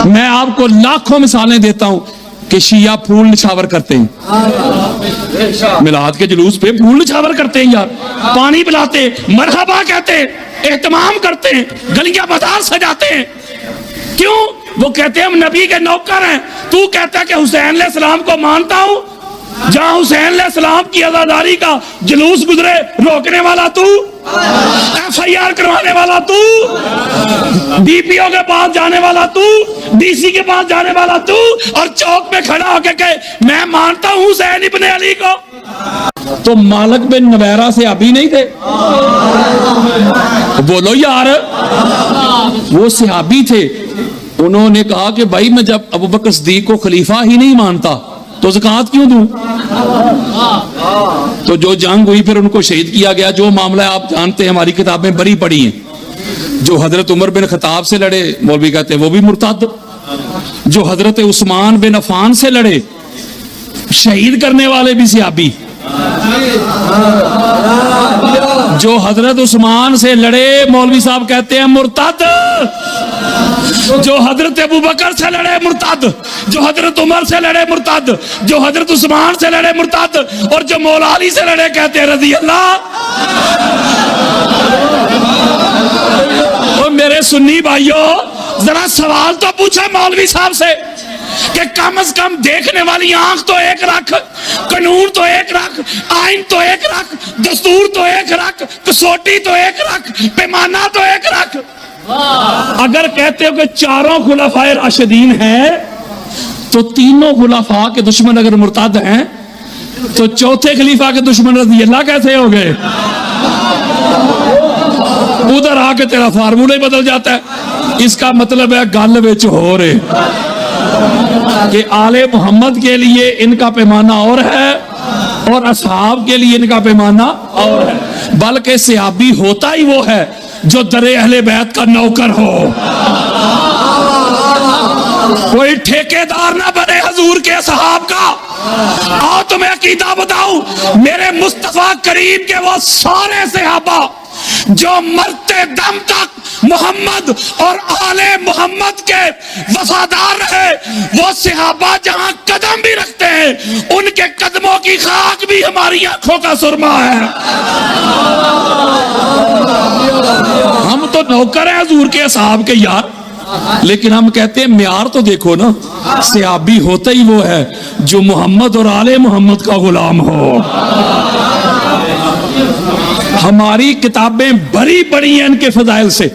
मैं आपको लाखों मिसालें देता हूं कि शिया फूल निछावर करते हैं, मिलाद के जुलूस पे फूल निछावर करते हैं यार, पानी पिलाते, मरहबा कहते, एहतमाम करते हैं, गलियां बाजार सजाते हैं। क्यों? वो कहते हैं हम नबी के नौकर हैं। तू कहता है कि हुसैन अलैहिस्सलाम को मानता हूं, जहां हुसैन अलैहिस्सलाम की आजादारी का जुलूस गुजरे रोकने वाला तू, FIR करवाने वाला तू, DPO के पास जाने वाला तू, DC के पास जाने वाला तू, और चौक पे खड़ा होकर कहे मैं मानता हूं हुसैन इब्ने अली को। तो मालिक बिन नवैरा से अभी नहीं थे? बोलो यार, वो सहाबी थे। उन्होंने कहा कि भाई मैं जब अबू बकर सिद्दीक को खलीफा ही नहीं मानता तो ज़कात क्यों दूं? तो जो जंग हुई फिर उनको शहीद किया गया। जो मामला आप जानते हैं, हमारी किताबें बड़ी पड़ी हैं। जो हजरत उमर बिन खताब से लड़े, मौलवी कहते हैं वो भी मुर्तद। जो हजरत उस्मान बिन अफान से लड़े, शहीद करने वाले भी सहाबी। जो हजरत उस्मान से लड़े, मौलवी साहब कहते हैं मुर्तद। जो हजरत अबू बकर से लड़े मुर्तद, जो हजरत उमर से लड़े मुर्तद, जो हजरत उस्मान से लड़े मुर्तद, और जो मौला अली से लड़े कहते हैं रज़ी अल्लाह। और मेरे सुन्नी भाइयों, जरा सवाल तो पूछे मौलवी साहब से कि कम से कम देखने वाली आंख तो एक रख, कानून तो एक रख, आइन तो एक रख, दस्तूर तो एक रख, कसौटी तो एक रख, पैमाना तो एक रख। अगर कहते हो कि चारों खुलाफाए राशिदीन हैं, तो तीनों खुलाफा के दुश्मन अगर मुर्तद हैं, तो चौथे खलीफा के दुश्मन रज़ी अल्लाह कैसे हो गए? उधर आके तेरा फार्मूला ही बदल जाता है। इसका मतलब है गल विच हो रहे कि आले मोहम्मद के लिए इनका पैमाना और है और असहाब के लिए इनका पैमाना और है। बल्कि सहाबी होता ही वो है जो दरे अहले बैत का नौकर हो। कोई ठेकेदार ना बने हजूर के असहाब का। आओ तुम्हें अकीदा बताऊं, मेरे मुस्तफा करीम के वो सारे सहाबा जो मरते दम तक मोहम्मद और आले मोहम्मद के वफादार रहे, वो सहाबा जहां कदम भी रखते हैं उनके कदमों की खाक भी हमारी आंखों का सुरमा है। हम तो नौकर हैं हजूर के असहाब के यार, लेकिन हम कहते हैं म्यार तो देखो ना, सहाबी होता ही वो है जो मोहम्मद और आले मोहम्मद का गुलाम हो। हमारी किताबें भरी पड़ी हैं इनके फजाइल से।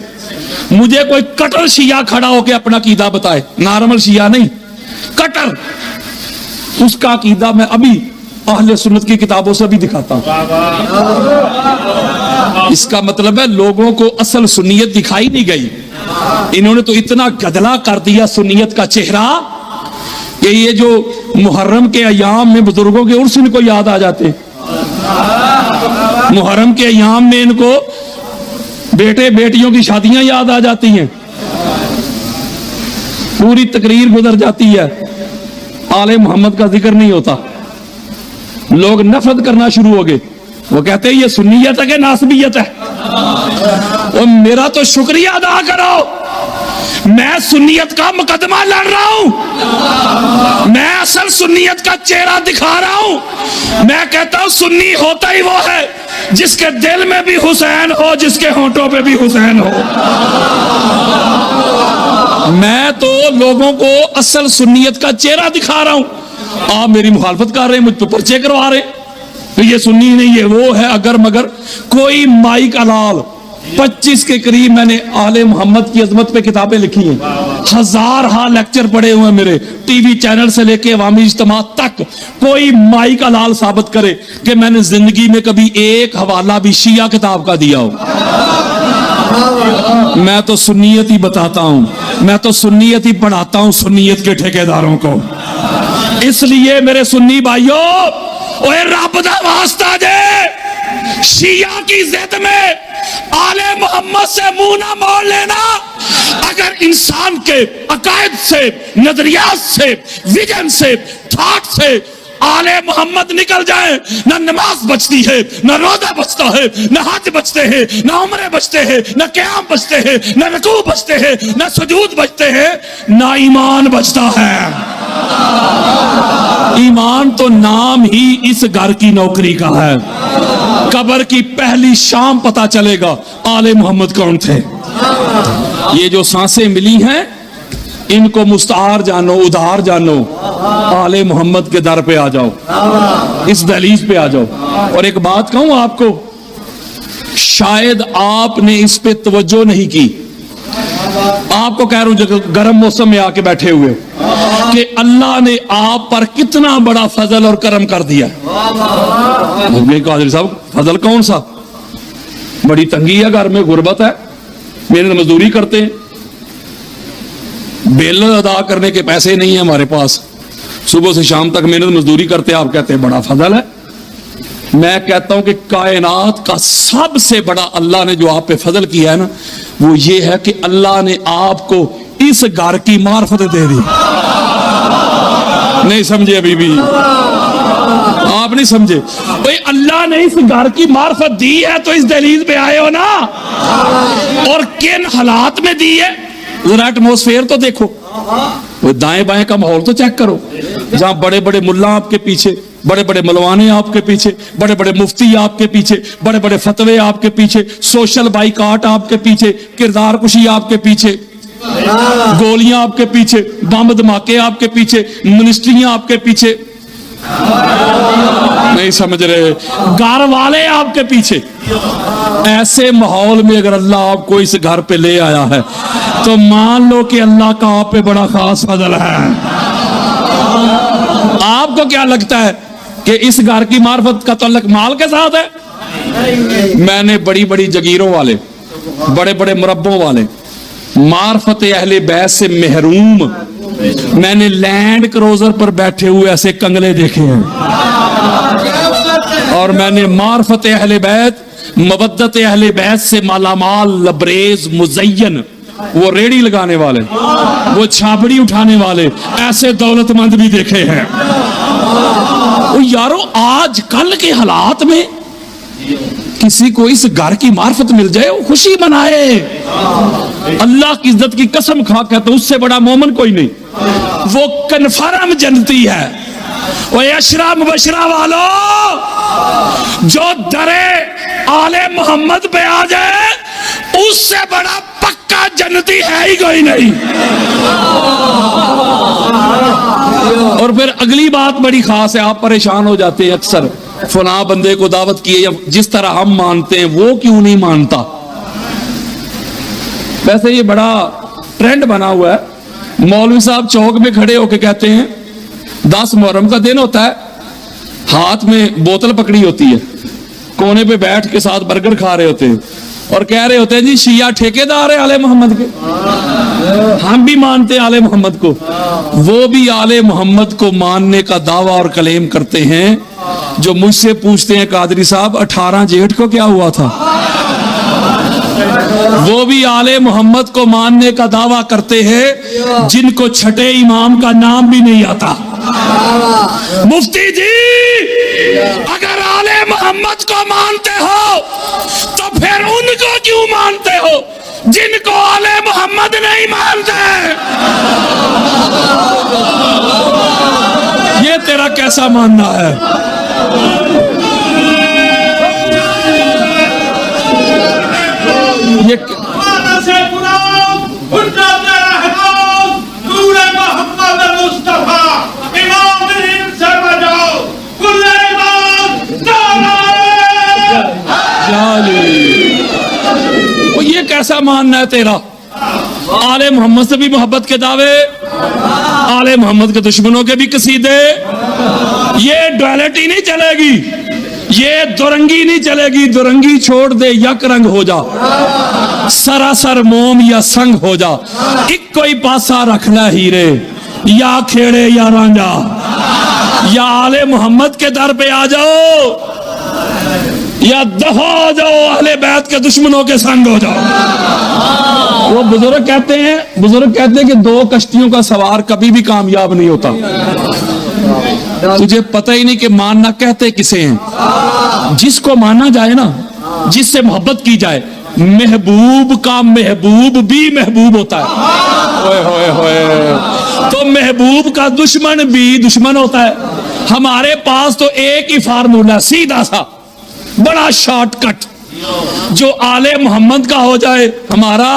मुझे कोई कटर शिया खड़ा होकर अपना अकीदा बताए, नॉर्मल शिया नहीं, कटर, उसका अकीदा मैं अभी अहले सुन्नत की किताबों से भी दिखाता हूं। इसका मतलब है लोगों को असल सुन्नियत दिखाई नहीं गई। इन्होंने तो इतना गदला कर दिया सुन्नियत का चेहरा कि ये जो मुहर्रम के अयाम में बुजुर्गों के उर्स इनको याद आ जाते। मुहर्रम के अयाम में इनको बेटे बेटियों की शादियां याद आ जाती हैं, पूरी तकरीर गुजर जाती है, आले मोहम्मद का जिक्र नहीं होता। लोग नफरत करना शुरू हो गए। वो कहते हैं ये सुन्नियत है कि नासबियत है। और मेरा तो शुक्रिया अदा करो, मैं सुन्नियत का मुकदमा लड़ रहा हूं, मैं असल सुन्नियत का चेहरा दिखा रहा हूं। मैं कहता हूं सुन्नी होता ही वो है जिसके दिल में भी हुसैन हो, जिसके होंठों पे भी हुसैन हो। मैं तो लोगों को असल सुन्नियत का चेहरा दिखा रहा हूं। आप मेरी मुखालफत कर रहे हैं, मुझ पर पर्चे करवा रहे, तो ये सुन्नी नहीं है वो है अगर मगर। कोई माइक अलाल 25 के करीब मैंने आले मोहम्मद की अजमत पे किताबें लिखी हैं, 1000 लेक्चर पड़े हुए हैं मेरे, टीवी चैनल से लेके अवामी इज्तिमा तक। कोई माइक अलाल साबित करे कि मैंने जिंदगी में कभी एक हवाला भी शिया किताब का दिया हो। मैं तो सुन्नियत ही बताता हूं, मैं तो सुन्नियत ही पढ़ाता हूं सुन्नियत के ठेकेदारों को। इसलिए मेरे सुन्नी भाइयों, ओए रब दा वास्ता जे शिया की जिद में आले मोहम्मद से मुंह ना मोड़ लेना। अगर इंसान के अकायद से, नजरियात से, विजन से, थॉट से आले मोहम्मद निकल जाए, ना नमाज बचती है, ना रोजा बचता है, ना हज बचते हैं, ना उम्रे बचते हैं, ना क़याम बचते हैं, ना रुकू बचते हैं, ना सुजूद बचते हैं, ना ईमान बचता है। ईमान तो नाम ही इस घर की नौकरी का है। कब्र की पहली शाम पता चलेगा आले मोहम्मद कौन थे। ये जो सांसें मिली हैं इनको मुस्तार जानो, उधार जानो, आले मोहम्मद के दर पे आ जाओ, इस दहलीज पे आ जाओ। और एक बात कहूं आपको, शायद आपने इस पे तवज्जो नहीं की। आपको कह रहा हूं गर्म मौसम में आके बैठे हुए कि अल्लाह ने आप पर कितना बड़ा फजल और करम कर दिया। कादिर साहब फजल कौन सा? बड़ी तंगी है, घर में गुर्बत है, मेहनत मजदूरी करते हैं, बिल अदा करने के पैसे नहीं है हमारे पास, सुबह से शाम तक मेहनत मजदूरी करते हैं, आप कहते हैं बड़ा फजल है। मैं कहता हूं कि कायनात का सबसे बड़ा अल्लाह ने जो आप पे फजल किया है ना, वो ये है कि अल्लाह ने आपको इस घर की मार्फत दे दी। नहीं समझे अभी भी? आप नहीं समझे? भाई अल्लाह ने इस घर की मार्फत दी है तो इस दहलीज पे आए हो ना। और किन हालात में दी है जरा एटमोस्फेयर तो देखो, वो दाएं बाएं का माहौल तो चेक करो, जहां बड़े बड़े मुल्ला आपके पीछे, बड़े बड़े मलवाने आपके पीछे, बड़े बड़े मुफ्ती आपके पीछे, बड़े बड़े फतवे आपके पीछे, सोशल बाइकाट आपके पीछे, किरदार कुशी आपके पीछे, गोलियां आपके पीछे, बम धमाके आपके पीछे, मिनिस्ट्रियां आपके पीछे, नहीं समझ रहे, घर वाले आपके पीछे। ऐसे माहौल में अगर अल्लाह आपको इस घर पे ले आया है तो मान लो कि अल्लाह का आप पे बड़ा खास फजल है। आपको क्या लगता है कि इस घर की मार्फत का तल्लुक माल के साथ है? मैंने बड़ी बड़ी जगीरों वाले, बड़े बड़े मुरब्बों वाले, मार्फत अहले बैत से महरूम, मैंने लैंड क्रूजर पर बैठे हुए ऐसे कंगले देखे हैं। और मैंने मार्फत अहले बैत, मवद्दत अहले बैत से मालामाल, लबरेज, मुज़य्यन, वो रेड़ी लगाने वाले, वो छाबड़ी उठाने वाले, ऐसे दौलतमंद भी देखे हैं। वो यारो आज कल के हालात में किसी को इस घर की मार्फत मिल जाए वो खुशी मनाए। अल्लाह की इज्जत की कसम खा के तो उससे बड़ा मोमन कोई नहीं। वो कन्फर्म जन्नती है। वो अशरा मुबशरा वालों, जो दरे आले मोहम्मद पे आ जाए उससे बड़ा पक्का जन्नती है ही कोई नहीं। और फिर अगली बात बड़ी खास है, आप परेशान हो जाते हैं अक्सर, फला बंदे को दावत किए या जिस तरह हम मानते हैं वो क्यों नहीं मानता। वैसे ये बड़ा ट्रेंड बना हुआ है। मौलवी साहब चौक में खड़े होकर कहते हैं 10 मुहर्रम का दिन होता है, हाथ में बोतल पकड़ी होती है, कोने पे बैठ के साथ बर्गर खा रहे होते हैं और कह रहे होते हैं जी शिया ठेकेदार है आले मोहम्मद के, हम भी मानते हैं आले मोहम्मद को। वो भी आले मोहम्मद को मानने का दावा और कलेम करते हैं। जो मुझसे पूछते हैं कादरी साहब 18 जेठ को क्या हुआ था, वो भी आले मोहम्मद को मानने का दावा करते हैं जिनको छठे इमाम का नाम भी नहीं आता। मुफ्ती जी अगर आले मोहम्मद को मानते हो तो फिर उनको क्यों मानते हो जिनको आले मोहम्मद नहीं मानते? ये तेरा कैसा मानना है? ये वो ये कैसा मानना है तेरा? आले मोहम्मद से भी मोहब्बत के दावे, आले मोहम्मद के दुश्मनों के भी कसीदे। ये डुअलिटी नहीं चलेगी, ये दुरंगी नहीं चलेगी। दुरंगी छोड़ दे, यक रंग हो जा, सरासर मोम या संग हो जा, एक कोई पासा रख ले हीरे, या खेड़े या रांझा, या आले मोहम्मद के दर पे आ जाओ या दफा हो जाओ, अहले बैत के दुश्मनों के संग हो जाओ। वो बुजुर्ग कहते हैं कि 2 कश्तियों का सवार कभी भी कामयाब नहीं होता। तुझे पता ही नहीं कि मानना कहते किसे हैं। जिसको माना जाए ना, जिससे मोहब्बत की जाए, महबूब का महबूब भी महबूब होता है। ओए होए होए, तो महबूब का दुश्मन भी दुश्मन होता है। हमारे पास तो एक ही फार्मूला, सीधा सा बड़ा शॉर्टकट, जो आले मोहम्मद का हो जाए हमारा,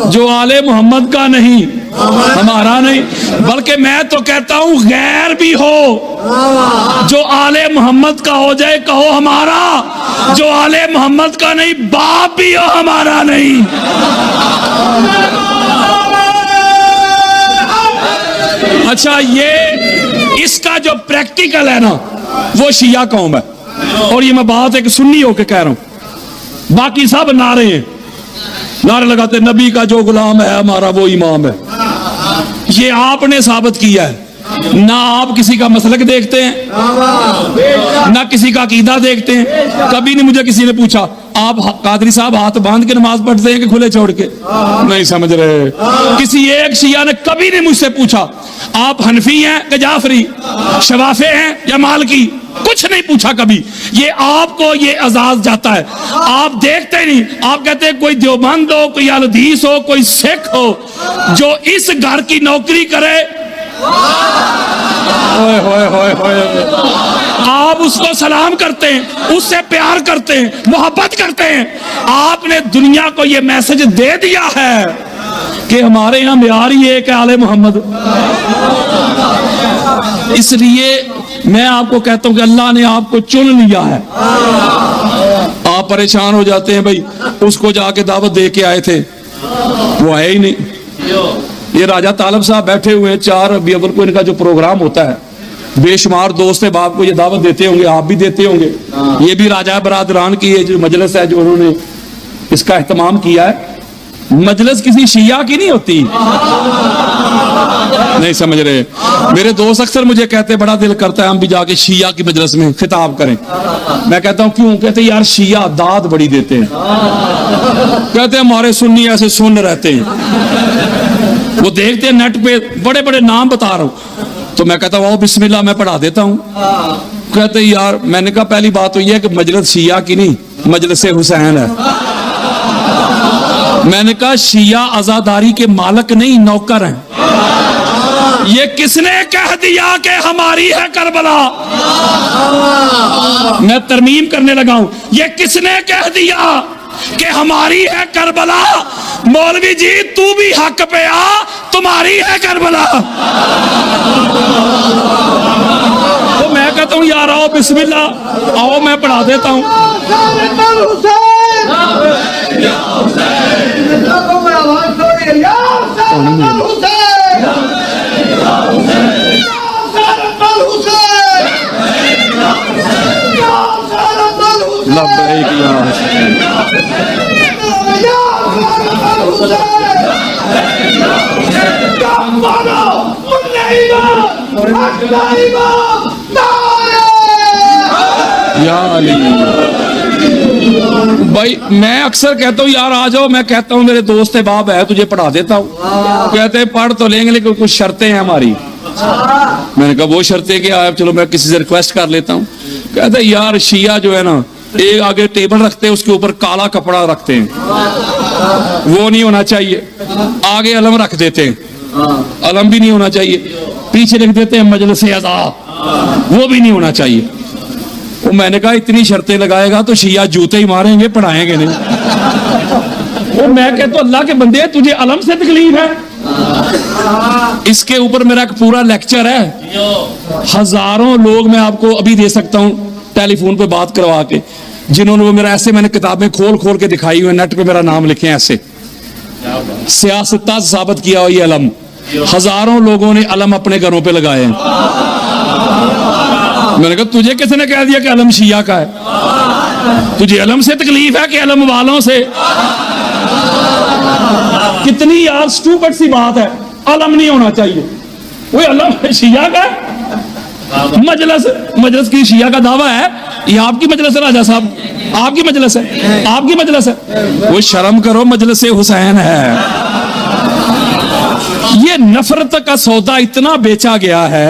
जो आले मोहम्मद का नहीं हमारा नहीं। बल्कि मैं तो कहता हूं गैर भी हो, जो आले मोहम्मद का हो जाए कहो हमारा, जो आले मोहम्मद का नहीं बाप भी हो हमारा नहीं। अच्छा, ये इसका जो प्रैक्टिकल है ना, वो शिया कौम है। और ये मैं बात एक सुन्नी होके कह रहा हूं, बाकी सब नारे हैं, नारे लगाते नबी का जो गुलाम है हमारा वो इमाम है। ये आपने साबित किया है। ना आप किसी का मसलक देखते हैं, ना किसी का अकीदा देखते हैं। कभी नहीं मुझे किसी ने पूछा आप कादरी साहब हाथ बांध के नमाज पढ़ते हैं कि खुले छोड़ के, नहीं समझ रहे। किसी एक शिया ने कभी नहीं मुझसे पूछा आप हनफी हैं कि जाफरी, शवाफे हैं या मालकी, कुछ नहीं पूछा कभी। ये आपको ये एजाज जाता है, आप देखते नहीं। आप कहते हैं कोई देवबंद हो, कोई हदीस हो, कोई सिख हो, जो इस घर की नौकरी करे, ओए होए होए होए, आप उसको सलाम करते हैं, उससे प्यार करते हैं, मोहब्बत करते हैं। आपने दुनिया को ये मैसेज दे दिया है कि हमारे यहां म्यार ही एक आले मोहम्मद। इसलिए मैं आपको कहता हूं कि अल्लाह ने आपको चुन लिया है। आप परेशान हो जाते हैं, भाई उसको जाके दावत दे के आए थे, वो आए ही नहीं। ये राजा तालब साहब बैठे हुए हैं, 4 रबी अव्वल को इनका जो प्रोग्राम होता है, बेशुमार दोस्त है बाप को ये दावत देते होंगे, आप भी देते होंगे। ये भी राजा बरादरान की ये जो मजलिस है, जो उन्होंने इसका एहतमाम किया है, मजलिस किसी शिया की नहीं होती। नहीं समझ रहे। मेरे दोस्त अक्सर मुझे कहते बड़ा दिल करता है हम भी जाके शिया की मजलिस में खिताब करें। मैं कहता हूं क्यों? कहते यार शिया दाद बड़ी देते हैं। कहते हमारे सुन्नी ऐसे सुन रहते हैं, वो देखते हैं नेट पे बड़े बड़े नाम बता रहा हूं, तो मैं कहता हूं बिस्मिल्लाह मैं पढ़ा देता हूं। कहते यार, मैंने कहा पहली बात तो यह है कि मजलिस शिया की नहीं, मजलिस हुसैन है। मैंने कहा शिया आजादारी के मालिक नहीं नौकर हैं। ये किसने कह दिया कि हमारी है करबला? मैं तरमीम करने लगा हूं, ये किसने कह दिया कि हमारी है करबला? मौलवी जी तू भी हक पे आ, तुम्हारी है करबला। तो मैं कहता हूं यार आओ बिस्मिल्लाह, आओ मैं पढ़ा देता हूं। भाई मैं अक्सर कहता हूँ यार आ जाओ, मैं कहता हूँ मेरे दोस्त है बाप है तुझे पढ़ा देता हूँ। कहते हैं पढ़ तो लेंगे लेकिन कुछ शर्तें हैं हमारी। मैंने कहा वो शर्तें क्या है? चलो मैं किसी से रिक्वेस्ट कर लेता हूँ। कहते यार शिया जो है ना, एक आगे टेबल रखते हैं उसके ऊपर काला कपड़ा रखते हैं, वो नहीं होना चाहिए। आगे अलम रख देते हैं, अलम भी नहीं होना चाहिए। पीछे लिख देते हैं मजलिस अज़ा, वो भी नहीं होना चाहिए। वो मैंने कहा इतनी शर्तें लगाएगा तो शिया जूते ही मारेंगे, पढ़ाएंगे नहीं। वो मैं कहता हूं अल्लाह के बंदे तुझे अलम से तकलीफ है? इसके ऊपर मेरा एक पूरा लेक्चर है, हजारों लोग मैं आपको अभी दे सकता हूं टेलीफोन पे बात करवा के, जिन्होंने वो मेरा ऐसे मैंने किताबें खोल खोल के दिखाई हुई, नेट पे मेरा नाम लिखे ऐसे सियासत साबित किया हो ये अलम। हजारों लोगों ने अलम अपने घरों पे लगाए हैं। मैंने कहा तुझे किसने कह दिया कि अलम शिया का है? तुझे अलम से तकलीफ है कि अलम वालों से? कितनी यार स्टूपिड सी बात है, अलम नहीं होना चाहिए। वो अलम शिया का मजलिस की शिया का दावा है, ये आपकी मजलिस है राजा साहब, आपकी मजलिस है, आपकी मजलिस है। वो शर्म करो, मजलिस हुसैन है। ये नफरत का सौदा इतना बेचा गया है,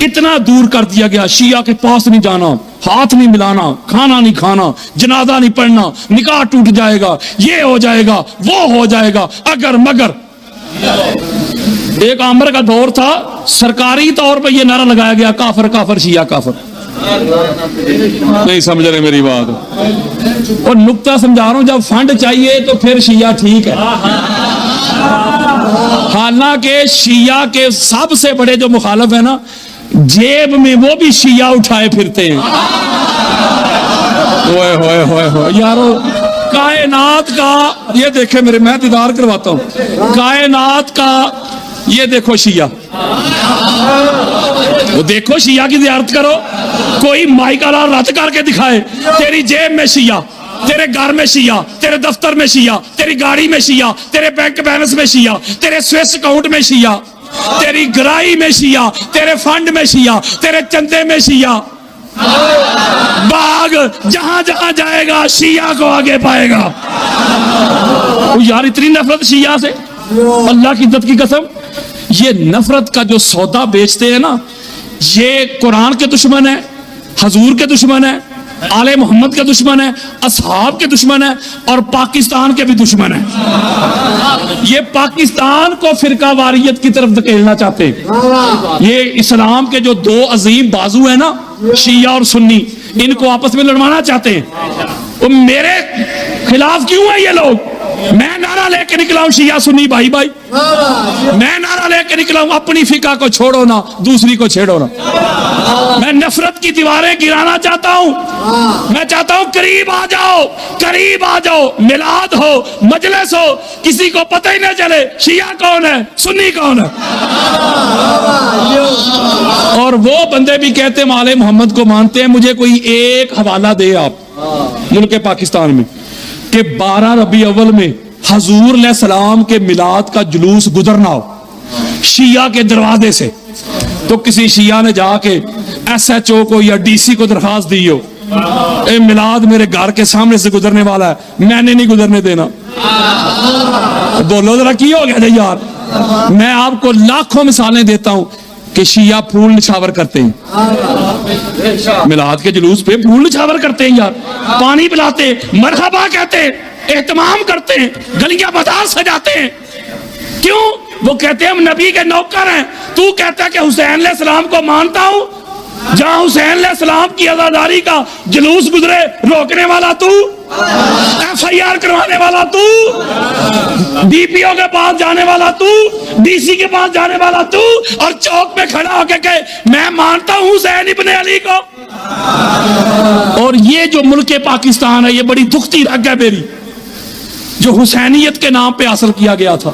इतना दूर कर दिया गया। शिया के पास नहीं जाना, हाथ नहीं मिलाना, खाना नहीं खाना, जनाजा नहीं पढ़ना, निकाह टूट जाएगा, ये हो जाएगा, वो हो जाएगा, अगर मगर। एक आमर का दौर था, सरकारी तौर पे ये नारा लगाया गया, काफर काफर शिया काफर। नहीं समझ रहे मेरी बात। और नुक्ता समझा रहा हूं, जब फंड चाहिए तो फिर शिया ठीक है। हालांकि शिया के सबसे बड़े जो मुखालिफ है ना, जेब में वो भी शिया उठाए फिरते हैं। ओए होए होए होए यारो, कायनात का ये देखे मेरे, मैं दीदार करवाता हूं कायनात का। ये देखो शिया, वो देखो शिया की ज़ियारत करो। कोई माइकाला रद्द करके दिखाए, तेरी जेब में शिया, तेरे घर में शिया, तेरे दफ्तर में शिया, तेरी गाड़ी में शिया, तेरे बैंक बैलेंस में शिया, तेरे स्विस अकाउंट में शिया, तेरी गराई में शिया, तेरे फंड में शिया, तेरे चंदे में शिया। बाग जहां जहां जाएगा शिया को आगे पाएगा। यार इतनी नफरत शिया से, अल्लाह की इज्जत की कसम। ये नफरत का जो सौदा बेचते हैं ना, ये कुरान के दुश्मन है, हजूर के दुश्मन है, आले मोहम्मद के दुश्मन है, असहाब के दुश्मन है, और पाकिस्तान के भी दुश्मन है। ये पाकिस्तान को फिरका वारियत की तरफ धकेलना चाहते हैं। ये इस्लाम के जो दो अजीम बाजू है ना, शिया और सुन्नी, इनको आपस में लड़वाना चाहते हैं। वो मेरे खिलाफ क्यों है ये लोग? मैं नारा लेके निकला हूं शिया सुन्नी भाई भाई, मैं नारा लेके निकला हूं अपनी फिका को छोड़ो ना, दूसरी को छेड़ो ना। मैं नफरत की दीवारें गिराना चाहता हूं। मैं चाहता हूं करीब आ जाओ, करीब आ जाओ, मिलाद हो, मजलिस हो, किसी को पता ही ना चले शिया कौन है, सुन्नी कौन है। और वो बंदे भी कहते हैं आले मोहम्मद को मानते हैं। मुझे कोई एक हवाला दे आप मुल्क पाकिस्तान में कि 12 रबी अव्वल में हजूर अलैहिस्सलाम के मिलाद का जुलूस गुजरना हो शिया के दरवाजे से, तो किसी शिया ने जाके SHO को या DC को दरखास्त दी हो, ए मिलाद मेरे घर के सामने से गुजरने वाला है, मैंने नहीं गुजरने देना। बोलो जरा की हो गया यार। मैं आपको लाखों मिसालें देता हूं कि शिया फूल निछावर करते हैं, मिलाद के जुलूस पे फूल निछावर करते हैं यार, पानी पिलाते, मरहबा कहते, एहतमाम करते हैं, गलियां बाजार सजाते हैं। क्यों? वो कहते हैं हम नबी के नौकर हैं। तू कहता है कि हुसैन अलैहिस्सलाम को मानता हूं, जहां हुसैन अलैहिस्सलाम की आजादारी का जुलूस गुजरे रोकने वाला तू, FIR करवाने वाला तू, DPO के पास जाने वाला तू, DC के पास जाने वाला तू, और चौक पे खड़ा होकर कहे मैं मानता हूं हुसैन इब्ने अली को। और ये जो मुल्क पाकिस्तान है, ये बड़ी दुखती रग है मेरी, जो हुसैनियत के नाम पे हासिल किया गया था।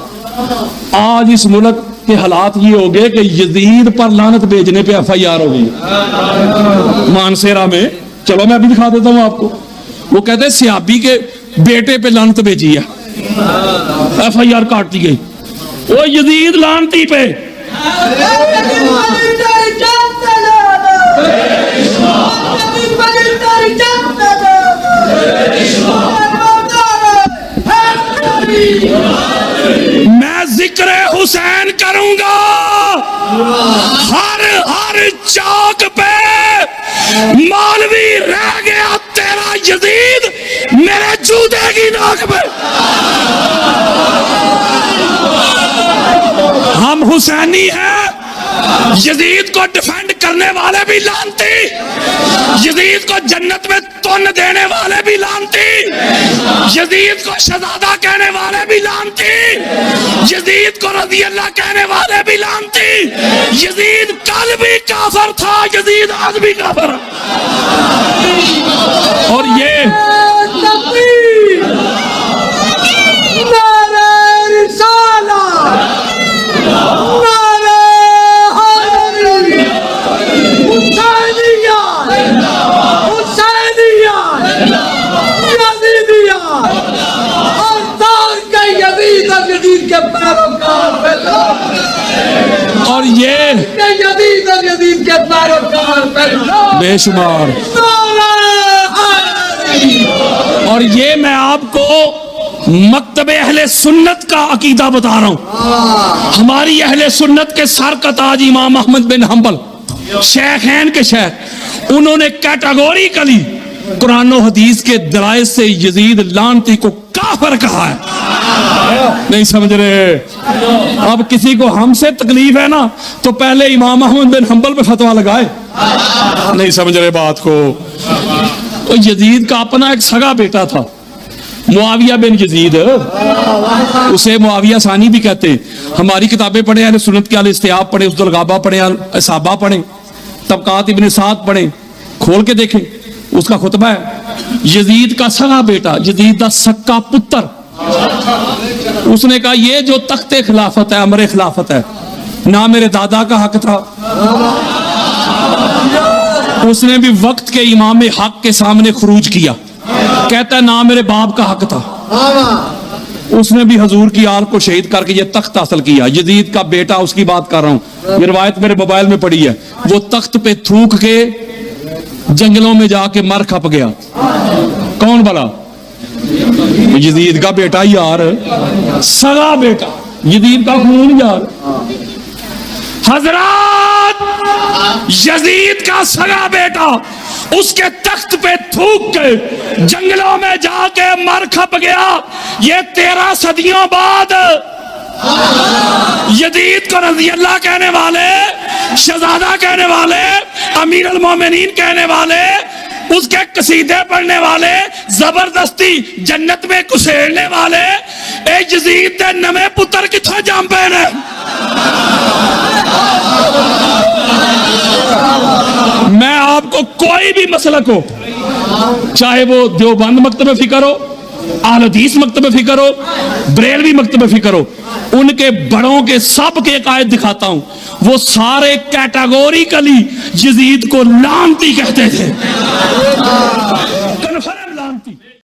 आज इस मुल्क के हालात ये हो गए कि यजीद पर लानत भेजने पे FIR हो गई मानसेरा में। चलो मैं अभी दिखा देता हूं आपको। वो कहते हैं सियाबी के बेटे पे लानत भेजी है, FIR काट दी गई। वो यजीद लानती पे मैं जिक्र हुसैन करूंगा हर हर चौक पे। मौलवी रह गया तेरा यजीद मेरे जूते की नाक पे। हम हुसैनी हैं, यजीद को डिफेंड करने वाले भी लानती, यजीद को जन्नत में तुन देने वाले भी लानती, यजीद को शहजादा कहने वाले भी लानती, यजीद को रज़ी अल्लाह कहने वाले भी लानती। यजीद कल भी काफर था, यजीद आज भी काफर। और ये और ये यजीद के बेशुमार। और ये मैं आपको मक्तबे अहले सुन्नत का अकीदा बता रहा हूं। हमारी अहले सुन्नत के सर का ताज इमाम अहमद बिन हंबल, शेखैन के शेख, उन्होंने कैटेगोरिकली कुरान और हदीस के दलाइल से यजीद लानती को काफिर कहा है। नहीं समझ रहे? अब किसी को हमसे तकलीफ है ना तो पहले इमाम अहमद बिन हंबल पे फतवा लगाए। नहीं समझ रहे बात को? तो यजीद का अपना एक सगा बेटा था, मुआविया बिन यजीद, उसे मुआविया सानी भी कहते हैं। हमारी किताबें पढ़े, अहले सुन्नत के अल-इस्तियाब पढ़े, उसदुल गाबा पढ़े, असाबा पढ़े, तबकात इब्न साद पढ़े, खोल के देखें, उसका खुतबा है। यजीद का सगा बेटा, यजीद का सक्का पुत्र, उसने कहा ये जो तख्ते खिलाफत है, अमरे खिलाफत है, ना मेरे दादा का हक था, उसने भी वक्त के इमाम हक के सामने खुरूज किया, कहता है ना मेरे बाप का हक था, उसने भी हजूर की आल को शहीद करके ये तख्त हासिल किया। यजीद का बेटा, उसकी बात कर रहा हूं, ये रवायत मेरे मोबाइल में पड़ी है। वो तख्त पे थूक के जंगलों में जाके मर खप गया। कौन भला? यजीद का बेटा यार, सगा बेटा, यजीद का खून यार। हजरत, यजीद का सगा बेटा उसके तख्त पे थूक के जंगलों में जाके मर खप गया। ये 13 सदियों बाद यजीद को रज़ी अल्लाह कहने वाले, शहजादा कहने वाले, अमीर अल मोमिनीन कहने वाले, उसके कसीदे पढ़ने वाले, जबरदस्ती जन्नत में कुसेड़ने वाले, ए यजीद दे नवे पुत्र किथों जम पे ने? मैं आपको कोई भी मसलक हो, चाहे वो देवबंद मकतब फिक्र हो, अहले हदीस मकतब फिक्र हो, बरेलवी मकतब फिक्र हो, उनके बड़ों के सब के कायद दिखाता हूं, वो सारे कैटेगोरिकली यजीद को लानती कहते थे।